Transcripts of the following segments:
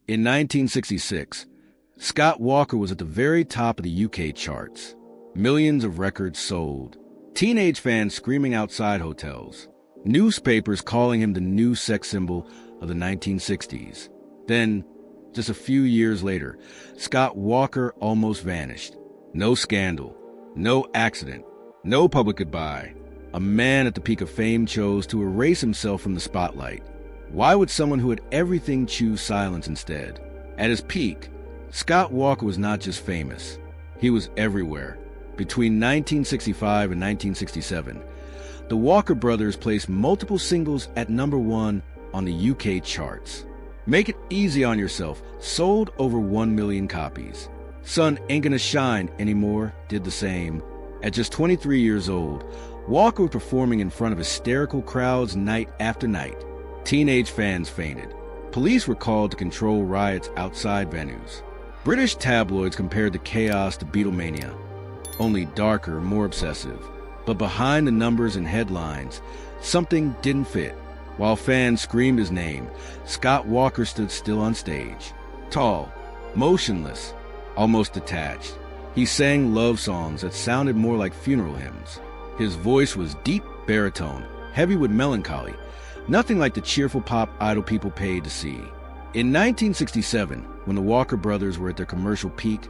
In 1966, Scott Walker was at the very top of the UK charts. Millions of records sold. Teenage fans screaming outside hotels. Newspapers calling him the new sex symbol of the 1960s. Then, just a few years later, Scott Walker almost vanished. No scandal, no accident, no public goodbye. A man at the peak of fame chose to erase himself from the spotlight. Why would someone who had everything choose silence instead? At his peak, Scott Walker was not just famous. He was everywhere. Between 1965 and 1967, the Walker brothers placed multiple singles at #1 on the UK charts. Make It Easy on Yourself sold over 1 million copies. Sun Ain't Gonna Shine Anymore did the same. At just 23 years old, Walker was performing in front of hysterical crowds night after night. Teenage fans fainted. Police were called to control riots outside venues. British tabloids compared the chaos to Beatlemania, only darker, more obsessive. But behind the numbers and headlines, something didn't fit. While fans screamed his name, Scott Walker stood still on stage. Tall, motionless, almost detached. He sang love songs that sounded more like funeral hymns. His voice was deep baritone, heavy with melancholy, nothing like the cheerful pop idol people paid to see. In 1967, when the Walker brothers were at their commercial peak,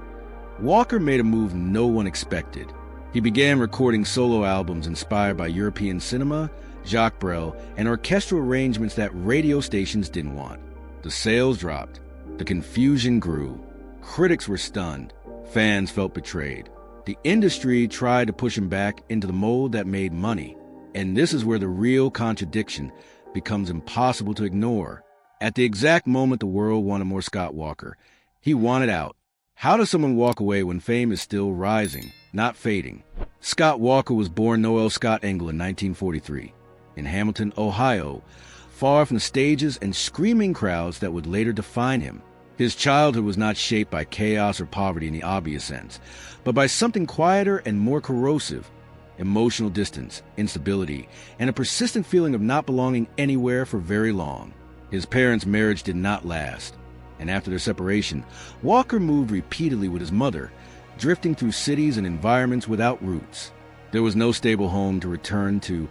Walker made a move no one expected. He began recording solo albums inspired by European cinema, Jacques Brel, and orchestral arrangements that radio stations didn't want. The sales dropped. The confusion grew. Critics were stunned. Fans felt betrayed. The industry tried to push him back into the mold that made money. And this is where the real contradiction becomes impossible to ignore. At the exact moment the world wanted more Scott Walker, he wanted out. How does someone walk away when fame is still rising, not fading? Scott Walker was born Noel Scott Engel in 1943 in Hamilton, Ohio, far from the stages and screaming crowds that would later define him. His childhood was not shaped by chaos or poverty in the obvious sense, but by something quieter and more corrosive: emotional distance, instability, and a persistent feeling of not belonging anywhere for very long. His parents' marriage did not last, and after their separation, Walker moved repeatedly with his mother, drifting through cities and environments without roots. There was no stable home to return to,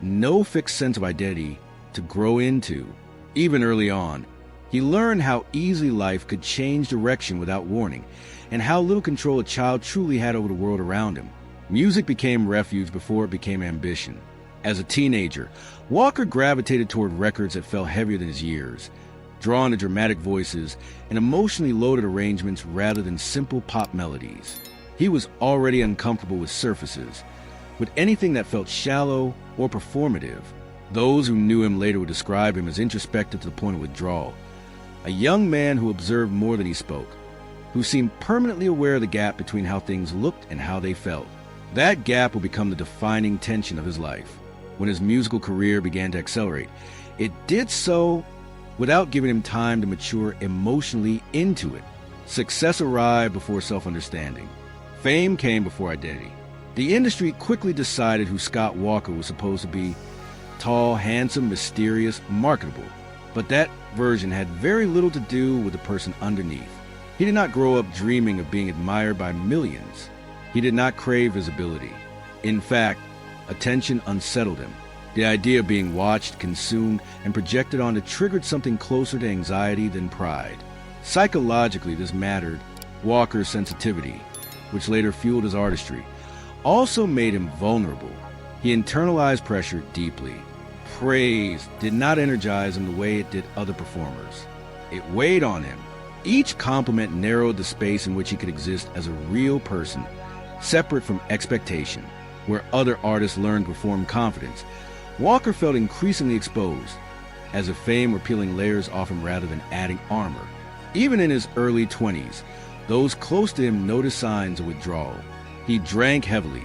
no fixed sense of identity to grow into. Even early on, he learned how easily life could change direction without warning, and how little control a child truly had over the world around him. Music became refuge before it became ambition. As a teenager, Walker gravitated toward records that felt heavier than his years, drawn to dramatic voices and emotionally loaded arrangements rather than simple pop melodies. He was already uncomfortable with surfaces, with anything that felt shallow or performative. Those who knew him later would describe him as introspective to the point of withdrawal. A young man who observed more than he spoke, who seemed permanently aware of the gap between how things looked and how they felt. That gap would become the defining tension of his life. When his musical career began to accelerate, it did so without giving him time to mature emotionally into it. Success arrived before self-understanding. Fame came before identity. The industry quickly decided who Scott Walker was supposed to be: tall, handsome, mysterious, marketable. But that version had very little to do with the person underneath. He did not grow up dreaming of being admired by millions. He did not crave visibility. In fact, attention unsettled him. The idea of being watched, consumed, and projected onto triggered something closer to anxiety than pride. Psychologically, this mattered. Walker's sensitivity, which later fueled his artistry, also made him vulnerable. He internalized pressure deeply. Praise did not energize him the way it did other performers. It weighed on him. Each compliment narrowed the space in which he could exist as a real person, separate from expectation. Where other artists learned to perform confidence, Walker felt increasingly exposed, as if fame were peeling layers off him rather than adding armor. Even in his early 20s, those close to him noticed signs of withdrawal. He drank heavily,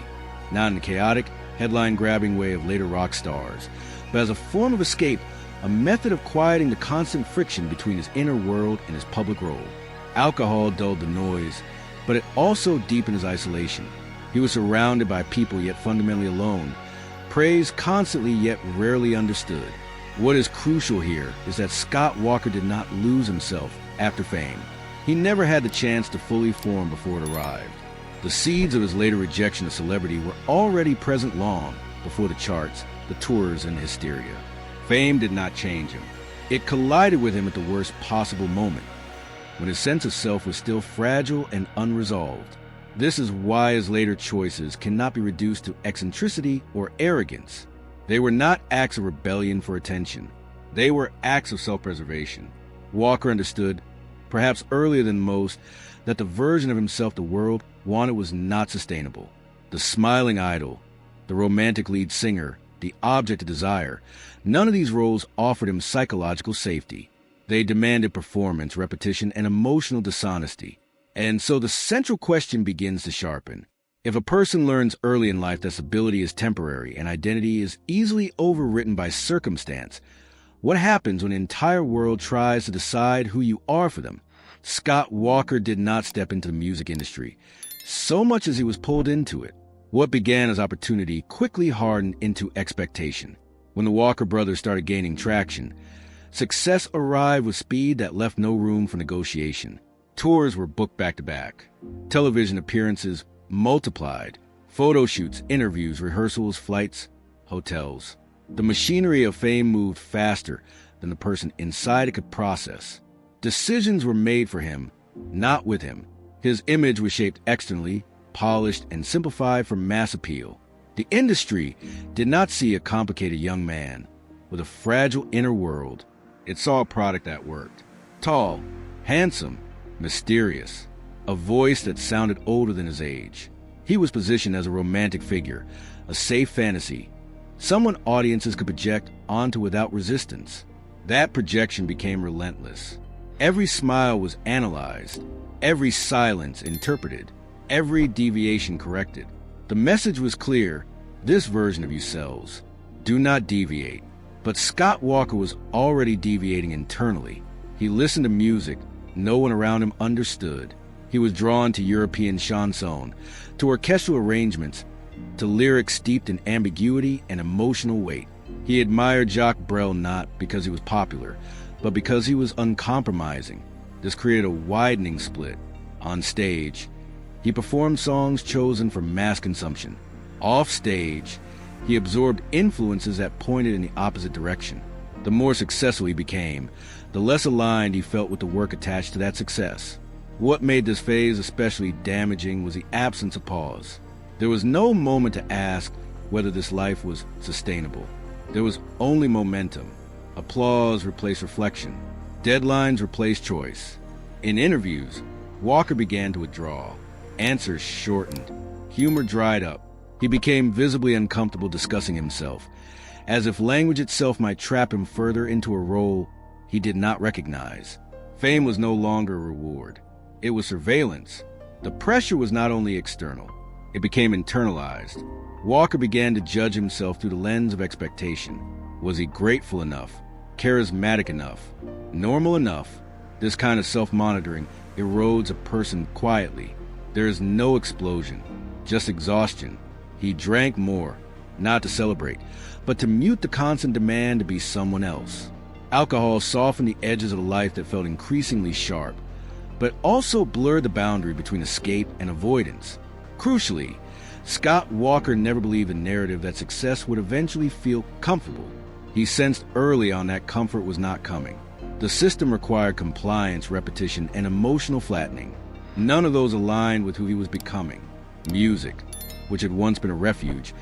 not in the chaotic, headline-grabbing way of later rock stars, but as a form of escape, a method of quieting the constant friction between his inner world and his public role. Alcohol dulled the noise, but it also deepened his isolation. He was surrounded by people yet fundamentally alone, praised constantly yet rarely understood. What is crucial here is that Scott Walker did not lose himself after fame. He never had the chance to fully form before it arrived. The seeds of his later rejection of celebrity were already present long before the charts, the tours, and hysteria. Fame did not change him. It collided with him at the worst possible moment, when his sense of self was still fragile and unresolved. This is why his later choices cannot be reduced to eccentricity or arrogance. They were not acts of rebellion for attention. They were acts of self-preservation. Walker understood, perhaps earlier than most, that the version of himself the world wanted was not sustainable. The smiling idol, the romantic lead singer, the object of desire, none of these roles offered him psychological safety. They demanded performance, repetition, and emotional dishonesty. And so the central question begins to sharpen. If a person learns early in life that stability is temporary and identity is easily overwritten by circumstance, what happens when the entire world tries to decide who you are for them? Scott Walker did not step into the music industry, so much as he was pulled into it. What began as opportunity quickly hardened into expectation. When the Walker brothers started gaining traction, success arrived with speed that left no room for negotiation. Tours were booked back-to-back. Television appearances multiplied. Photo shoots, interviews, rehearsals, flights, hotels. The machinery of fame moved faster than the person inside it could process. Decisions were made for him, not with him. His image was shaped externally, polished, and simplified for mass appeal. The industry did not see a complicated young man with a fragile inner world. It saw a product that worked. Tall, handsome, mysterious, a voice that sounded older than his age. He was positioned as a romantic figure, a safe fantasy, someone audiences could project onto without resistance. That projection became relentless. Every smile was analyzed, every silence interpreted, every deviation corrected. The message was clear: this version of you sells. Do not deviate. But Scott Walker was already deviating internally. He listened to music no one around him understood. He was drawn to European chanson, to orchestral arrangements, to lyrics steeped in ambiguity and emotional weight. He admired Jacques Brel not because he was popular, but because he was uncompromising. This created a widening split. On stage, he performed songs chosen for mass consumption. Off stage, he absorbed influences that pointed in the opposite direction. The more successful he became, the less aligned he felt with the work attached to that success. What made this phase especially damaging was the absence of pause. There was no moment to ask whether this life was sustainable. There was only momentum. Applause replaced reflection. Deadlines replaced choice. In interviews, Walker began to withdraw. Answers shortened. Humor dried up. He became visibly uncomfortable discussing himself, as if language itself might trap him further into a role he did not recognize. Fame was no longer a reward. It was surveillance. The pressure was not only external, it became internalized. Walker began to judge himself through the lens of expectation. Was he grateful enough? Charismatic enough? Normal enough? This kind of self-monitoring erodes a person quietly. There is no explosion, just exhaustion. He drank more, not to celebrate, but to mute the constant demand to be someone else. Alcohol softened the edges of a life that felt increasingly sharp, but also blurred the boundary between escape and avoidance. Crucially, Scott Walker never believed the narrative that success would eventually feel comfortable. He sensed early on that comfort was not coming. The system required compliance, repetition, and emotional flattening. None of those aligned with who he was becoming. Music, which had once been a refuge,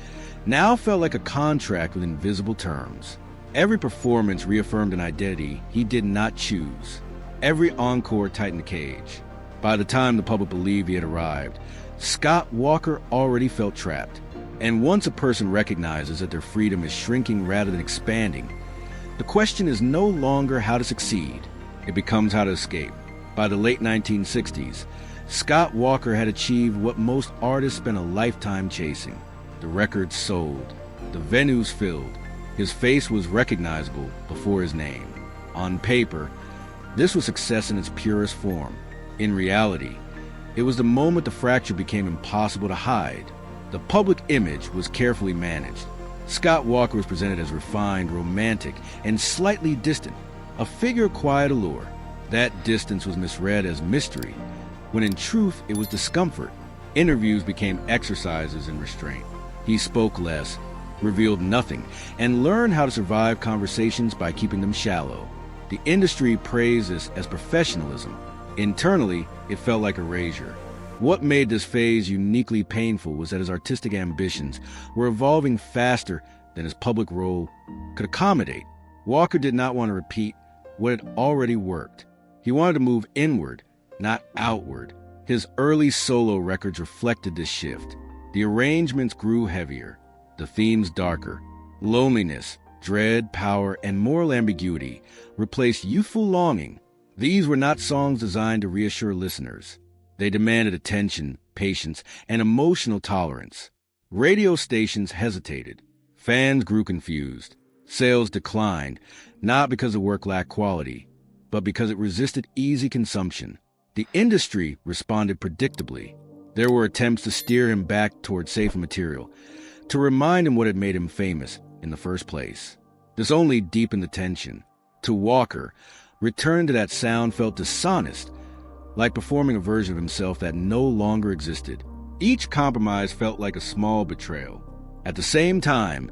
now felt like a contract with invisible terms. Every performance reaffirmed an identity he did not choose. Every encore tightened the cage. By the time the public believed he had arrived, Scott Walker already felt trapped. And once a person recognizes that their freedom is shrinking rather than expanding, the question is no longer how to succeed. It becomes how to escape. By the late 1960s, Scott Walker had achieved what most artists spent a lifetime chasing. The records sold. The venues filled. His face was recognizable before his name. On paper, this was success in its purest form. In reality, it was the moment the fracture became impossible to hide. The public image was carefully managed. Scott Walker was presented as refined, romantic, and slightly distant, a figure of quiet allure. That distance was misread as mystery, when in truth it was discomfort. Interviews became exercises in restraint. He spoke less, revealed nothing, and learned how to survive conversations by keeping them shallow. The industry praised this as professionalism. Internally, it felt like erasure. What made this phase uniquely painful was that his artistic ambitions were evolving faster than his public role could accommodate. Walker did not want to repeat what had already worked. He wanted to move inward, not outward. His early solo records reflected this shift. The arrangements grew heavier, the themes darker. Loneliness, dread, power, and moral ambiguity replaced youthful longing. These were not songs designed to reassure listeners. They demanded attention, patience, and emotional tolerance. Radio stations hesitated. Fans grew confused. Sales declined, not because the work lacked quality, but because it resisted easy consumption. The industry responded predictably. There were attempts to steer him back toward safer material, to remind him what had made him famous in the first place. This only deepened the tension. To Walker, return to that sound felt dishonest, like performing a version of himself that no longer existed. Each compromise felt like a small betrayal. At the same time,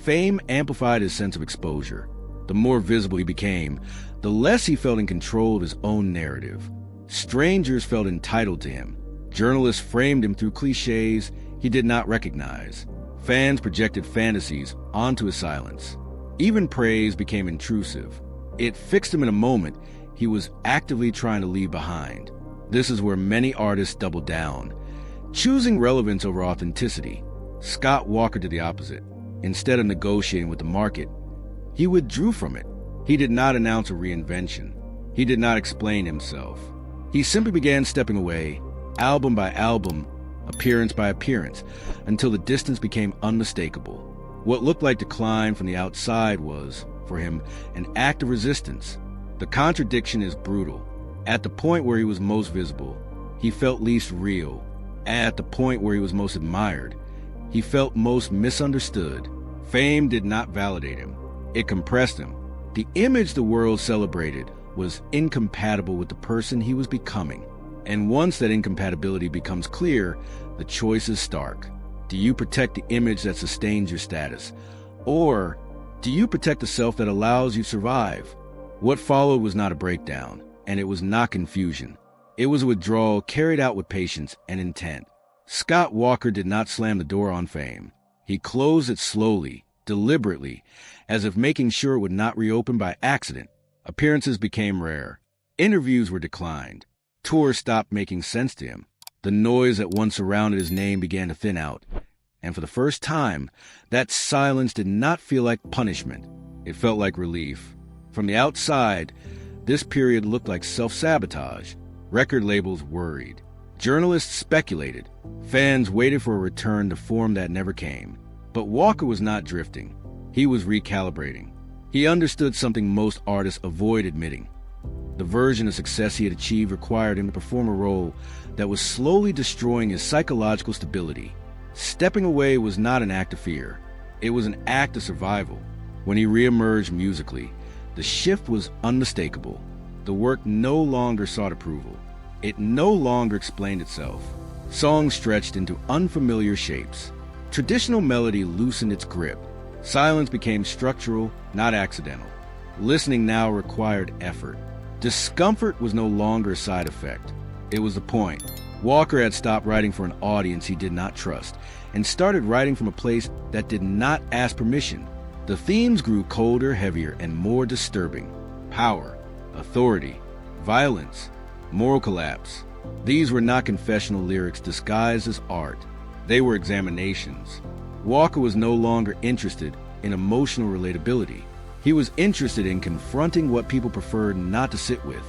fame amplified his sense of exposure. The more visible he became, the less he felt in control of his own narrative. Strangers felt entitled to him. Journalists framed him through cliches he did not recognize. Fans projected fantasies onto his silence. Even praise became intrusive. It fixed him in a moment he was actively trying to leave behind. This is where many artists doubled down, choosing relevance over authenticity. Scott Walker did the opposite. Instead of negotiating with the market, he withdrew from it. He did not announce a reinvention. He did not explain himself. He simply began stepping away, album by album, appearance by appearance, until the distance became unmistakable. What looked like decline from the outside was, for him, an act of resistance. The contradiction is brutal. At the point where he was most visible, he felt least real. At the point where he was most admired, he felt most misunderstood. Fame did not validate him. It compressed him. The image the world celebrated was incompatible with the person he was becoming. And once that incompatibility becomes clear, the choice is stark. Do you protect the image that sustains your status? Or do you protect the self that allows you to survive? What followed was not a breakdown, and it was not confusion. It was a withdrawal carried out with patience and intent. Scott Walker did not slam the door on fame. He closed it slowly, deliberately, as if making sure it would not reopen by accident. Appearances became rare. Interviews were declined. Tours stopped making sense to him. The noise that once surrounded his name began to thin out. And for the first time, that silence did not feel like punishment. It felt like relief. From the outside, this period looked like self-sabotage. Record labels worried. Journalists speculated. Fans waited for a return to form that never came. But Walker was not drifting. He was recalibrating. He understood something most artists avoid admitting. The version of success he had achieved required him to perform a role that was slowly destroying his psychological stability. Stepping away was not an act of fear. It was an act of survival. When he reemerged musically, the shift was unmistakable. The work no longer sought approval. It no longer explained itself. Songs stretched into unfamiliar shapes. Traditional melody loosened its grip. Silence became structural, not accidental. Listening now required effort. Discomfort was no longer a side effect. It was the point. Walker had stopped writing for an audience he did not trust and started writing from a place that did not ask permission. The themes grew colder, heavier, and more disturbing. Power, authority, violence, moral collapse. These were not confessional lyrics disguised as art. They were examinations. Walker was no longer interested in emotional relatability. He was interested in confronting what people preferred not to sit with.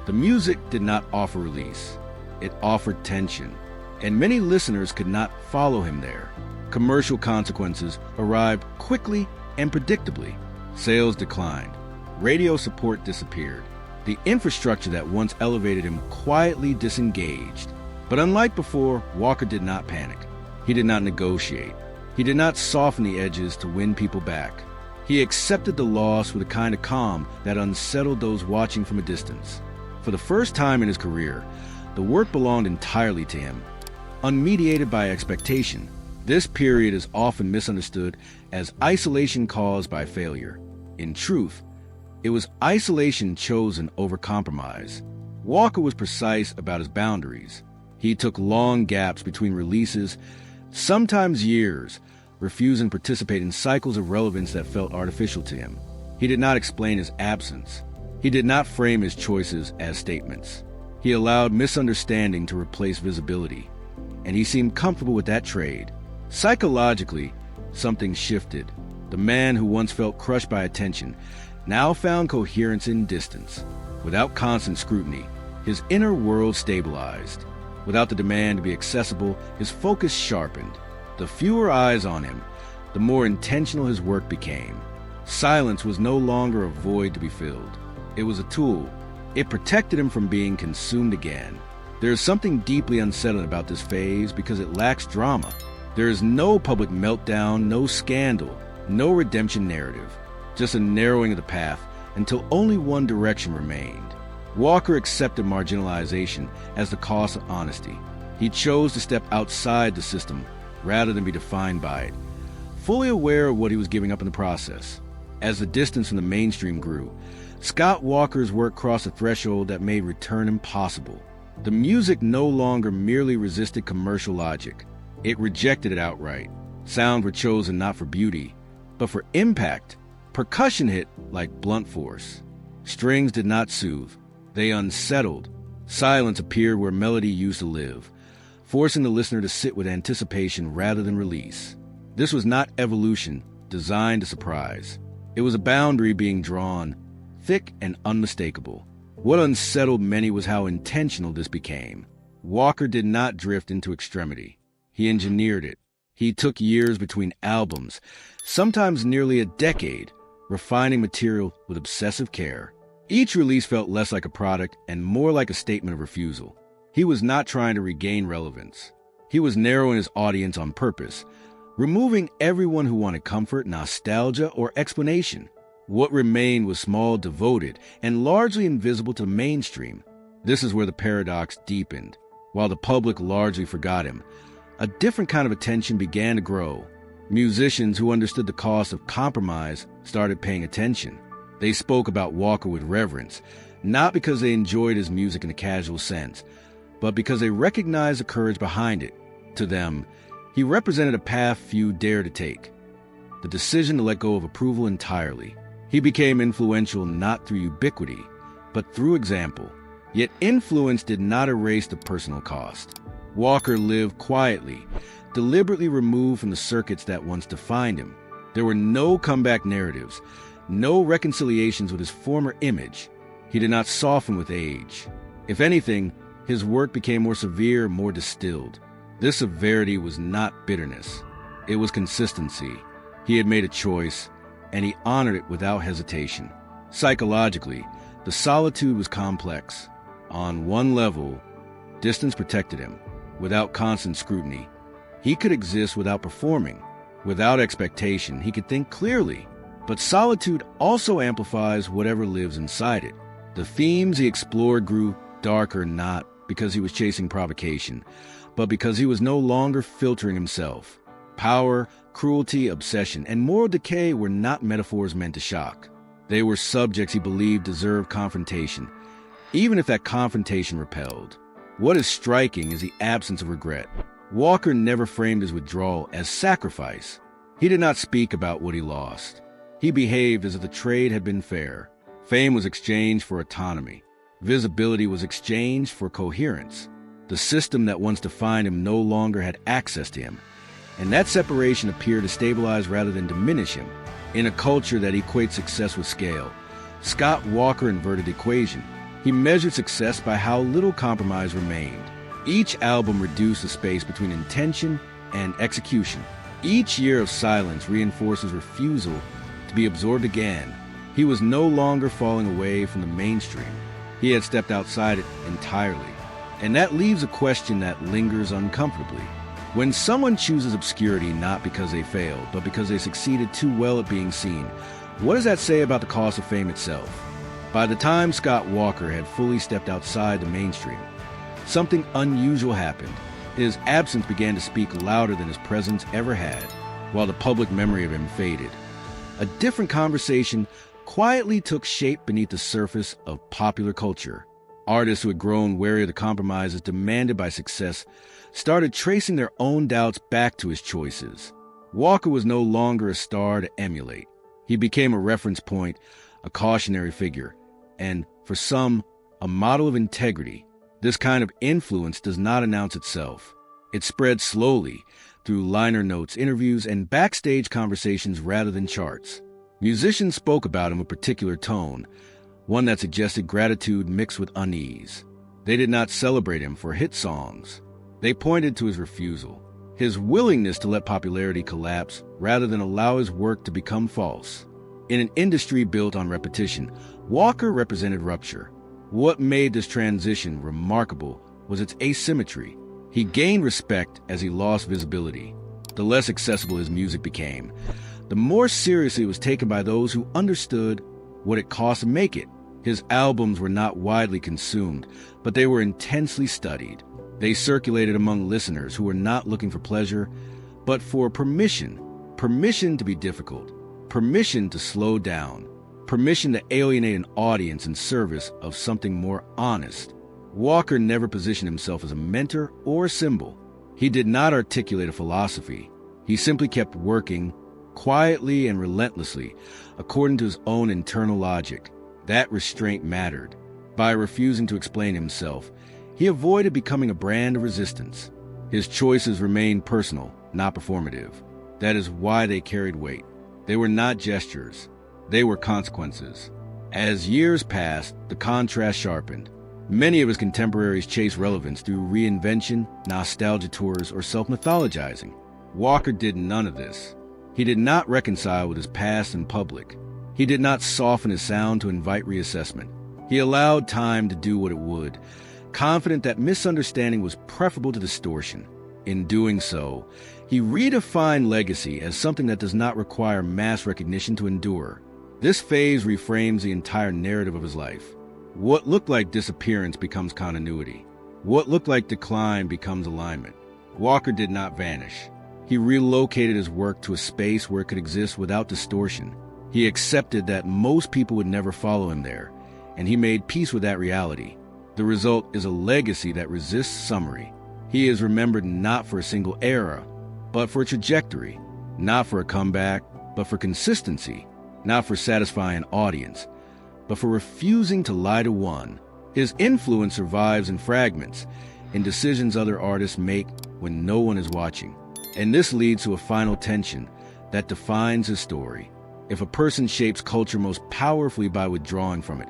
The music did not offer release. It offered tension, and many listeners could not follow him there. Commercial consequences arrived quickly and predictably. Sales declined. Radio support disappeared. The infrastructure that once elevated him quietly disengaged. But unlike before, Walker did not panic. He did not negotiate. He did not soften the edges to win people back. He accepted the loss with a kind of calm that unsettled those watching from a distance. For the first time in his career, the work belonged entirely to him, unmediated by expectation. This period is often misunderstood as isolation caused by failure. In truth, it was isolation chosen over compromise. Walker was precise about his boundaries. He took long gaps between releases, sometimes years, refusing to participate in cycles of relevance that felt artificial to him. He did not explain his absence. He did not frame his choices as statements. He allowed misunderstanding to replace visibility, and he seemed comfortable with that trade. Psychologically, something shifted. The man who once felt crushed by attention now found coherence in distance. Without constant scrutiny, his inner world stabilized. Without the demand to be accessible, his focus sharpened. The fewer eyes on him, the more intentional his work became. Silence was no longer a void to be filled. It was a tool. It protected him from being consumed again. There is something deeply unsettling about this phase because it lacks drama. There is no public meltdown, no scandal, no redemption narrative, just a narrowing of the path until only one direction remained. Walker accepted marginalization as the cost of honesty. He chose to step outside the system rather than be defined by it, fully aware of what he was giving up in the process. As the distance from the mainstream grew, Scott Walker's work crossed a threshold that made return impossible. The music no longer merely resisted commercial logic. It rejected it outright. Sounds were chosen not for beauty, but for impact. Percussion hit like blunt force. Strings did not soothe. They unsettled. Silence appeared where melody used to live, forcing the listener to sit with anticipation rather than release. This was not evolution designed to surprise. It was a boundary being drawn, thick and unmistakable. What unsettled many was how intentional this became. Walker did not drift into extremity. He engineered it. He took years between albums, sometimes nearly a decade, refining material with obsessive care. Each release felt less like a product and more like a statement of refusal. He was not trying to regain relevance. He was narrowing his audience on purpose, removing everyone who wanted comfort, nostalgia, or explanation. What remained was small, devoted, and largely invisible to the mainstream. This is where the paradox deepened. While the public largely forgot him, a different kind of attention began to grow. Musicians who understood the cost of compromise started paying attention. They spoke about Walker with reverence, not because they enjoyed his music in a casual sense, but because they recognized the courage behind it. To them, he represented a path few dared to take, the decision to let go of approval entirely. He became influential not through ubiquity, but through example. Yet influence did not erase the personal cost. Walker lived quietly, deliberately removed from the circuits that once defined him. There were no comeback narratives, no reconciliations with his former image. He did not soften with age. If anything, his work became more severe, more distilled. This severity was not bitterness. It was consistency. He had made a choice, and he honored it without hesitation. Psychologically, the solitude was complex. On one level, distance protected him. Without constant scrutiny, he could exist without performing. Without expectation, he could think clearly. But solitude also amplifies whatever lives inside it. The themes he explored grew darker not because he was chasing provocation, but because he was no longer filtering himself. Power, cruelty, obsession, and moral decay were not metaphors meant to shock. They were subjects he believed deserved confrontation, even if that confrontation repelled. What is striking is the absence of regret. Walker never framed his withdrawal as sacrifice. He did not speak about what he lost. He behaved as if the trade had been fair. Fame was exchanged for autonomy. Visibility was exchanged for coherence. The system that once defined him no longer had access to him, and that separation appeared to stabilize rather than diminish him. In a culture that equates success with scale, Scott Walker inverted the equation. He measured success by how little compromise remained. Each album reduced the space between intention and execution. Each year of silence reinforced his refusal to be absorbed again. He was no longer falling away from the mainstream. He had stepped outside it entirely. And that leaves a question that lingers uncomfortably. When someone chooses obscurity not because they failed, but because they succeeded too well at being seen, what does that say about the cost of fame itself? By the time Scott Walker had fully stepped outside the mainstream, something unusual happened. His absence began to speak louder than his presence ever had, while the public memory of him faded. A different conversation quietly took shape beneath the surface of popular culture. Artists who had grown wary of the compromises demanded by success started tracing their own doubts back to his choices. Walker was no longer a star to emulate. He became a reference point, a cautionary figure, and, for some, a model of integrity. This kind of influence does not announce itself. It spreads slowly through liner notes, interviews, and backstage conversations rather than charts. Musicians spoke about him with a particular tone, one that suggested gratitude mixed with unease. They did not celebrate him for hit songs. They pointed to his refusal, his willingness to let popularity collapse rather than allow his work to become false. In an industry built on repetition, Walker represented rupture. What made this transition remarkable was its asymmetry. He gained respect as he lost visibility. The less accessible his music became, the more seriously it was taken by those who understood what it cost to make it. His albums were not widely consumed, but they were intensely studied. They circulated among listeners who were not looking for pleasure, but for permission. Permission to be difficult. Permission to slow down. Permission to alienate an audience in service of something more honest. Walker never positioned himself as a mentor or a symbol. He did not articulate a philosophy. He simply kept working, quietly and relentlessly, according to his own internal logic. That restraint mattered. By refusing to explain himself, he avoided becoming a brand of resistance. His choices remained personal, not performative. That is why they carried weight. They were not gestures. They were consequences. As years passed, the contrast sharpened. Many of his contemporaries chased relevance through reinvention, nostalgia tours, or self-mythologizing. Walker did none of this. He did not reconcile with his past in public. He did not soften his sound to invite reassessment. He allowed time to do what it would, confident that misunderstanding was preferable to distortion. In doing so, he redefined legacy as something that does not require mass recognition to endure. This phase reframes the entire narrative of his life. What looked like disappearance becomes continuity. What looked like decline becomes alignment. Walker did not vanish. He relocated his work to a space where it could exist without distortion. He accepted that most people would never follow him there, and he made peace with that reality. The result is a legacy that resists summary. He is remembered not for a single era, but for a trajectory, not for a comeback, but for consistency, not for satisfying an audience, but for refusing to lie to one. His influence survives in fragments, in decisions other artists make when no one is watching. And this leads to a final tension that defines his story. If a person shapes culture most powerfully by withdrawing from it,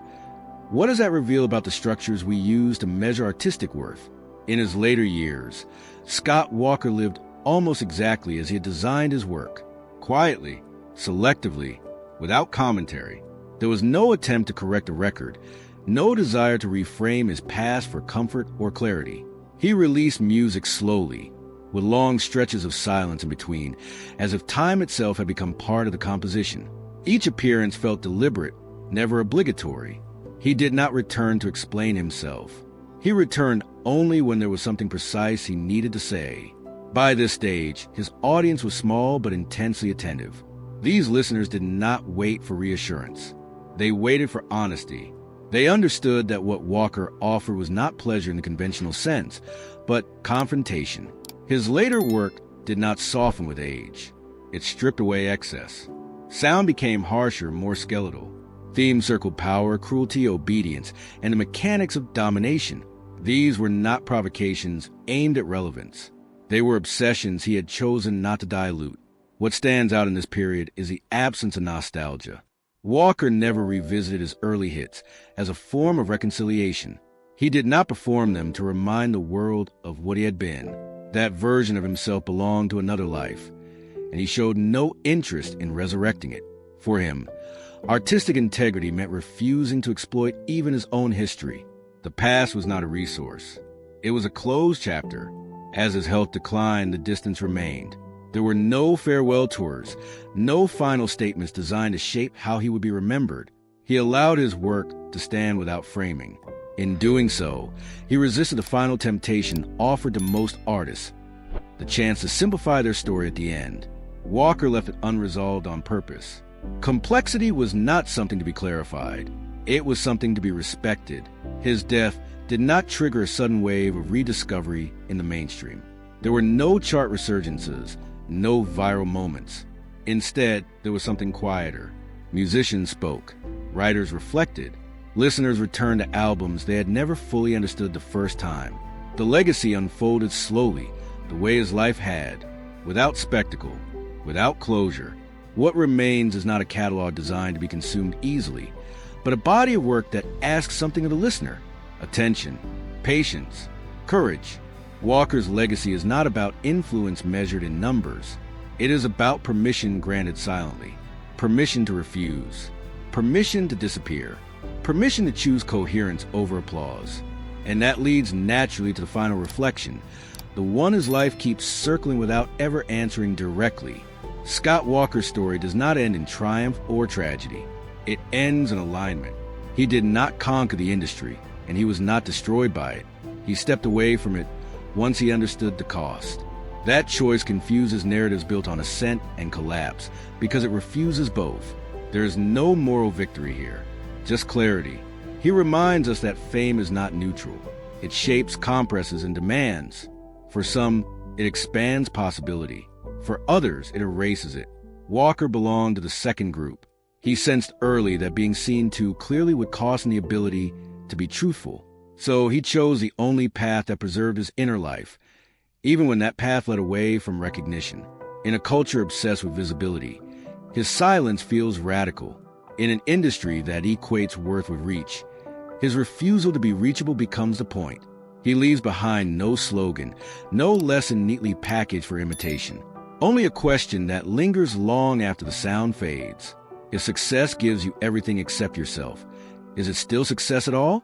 what does that reveal about the structures we use to measure artistic worth? In his later years, Scott Walker lived almost exactly as he had designed his work, quietly, selectively, without commentary. There was no attempt to correct a record, no desire to reframe his past for comfort or clarity. He released music slowly, with long stretches of silence in between, as if time itself had become part of the composition. Each appearance felt deliberate, never obligatory. He did not return to explain himself. He returned only when there was something precise he needed to say. By this stage, his audience was small but intensely attentive. These listeners did not wait for reassurance. They waited for honesty. They understood that what Walker offered was not pleasure in the conventional sense, but confrontation. His later work did not soften with age. It stripped away excess. Sound became harsher, more skeletal. Themes circled power, cruelty, obedience, and the mechanics of domination. These were not provocations aimed at relevance. They were obsessions he had chosen not to dilute. What stands out in this period is the absence of nostalgia. Walker never revisited his early hits as a form of reconciliation. He did not perform them to remind the world of what he had been. That version of himself belonged to another life, and he showed no interest in resurrecting it. For him, artistic integrity meant refusing to exploit even his own history. The past was not a resource. It was a closed chapter. As his health declined, the distance remained. There were no farewell tours, no final statements designed to shape how he would be remembered. He allowed his work to stand without framing. In doing so, he resisted the final temptation offered to most artists, the chance to simplify their story at the end. Walker left it unresolved on purpose. Complexity was not something to be clarified. It was something to be respected. His death did not trigger a sudden wave of rediscovery in the mainstream. There were no chart resurgences, no viral moments. Instead, there was something quieter. Musicians spoke, writers reflected, listeners returned to albums they had never fully understood the first time. The legacy unfolded slowly, the way his life had, without spectacle, without closure. What remains is not a catalog designed to be consumed easily, but a body of work that asks something of the listener: attention, patience, courage. Walker's legacy is not about influence measured in numbers. It is about permission granted silently, permission to refuse, permission to disappear, permission to choose coherence over applause. And that leads naturally to the final reflection, the one his life keeps circling without ever answering directly. Scott Walker's story does not end in triumph or tragedy. It ends in alignment. He did not conquer the industry, and he was not destroyed by it. He stepped away from it once he understood the cost. That choice confuses narratives built on ascent and collapse, because it refuses both. There is no moral victory here, just clarity. He reminds us that fame is not neutral. It shapes, compresses, and demands. For some, it expands possibility. For others, it erases it. Walker belonged to the second group. He sensed early that being seen too clearly would cost him the ability to be truthful. So he chose the only path that preserved his inner life, even when that path led away from recognition. In a culture obsessed with visibility, his silence feels radical. In an industry that equates worth with reach, his refusal to be reachable becomes the point. He leaves behind no slogan, no lesson neatly packaged for imitation. Only a question that lingers long after the sound fades. If success gives you everything except yourself, is it still success at all?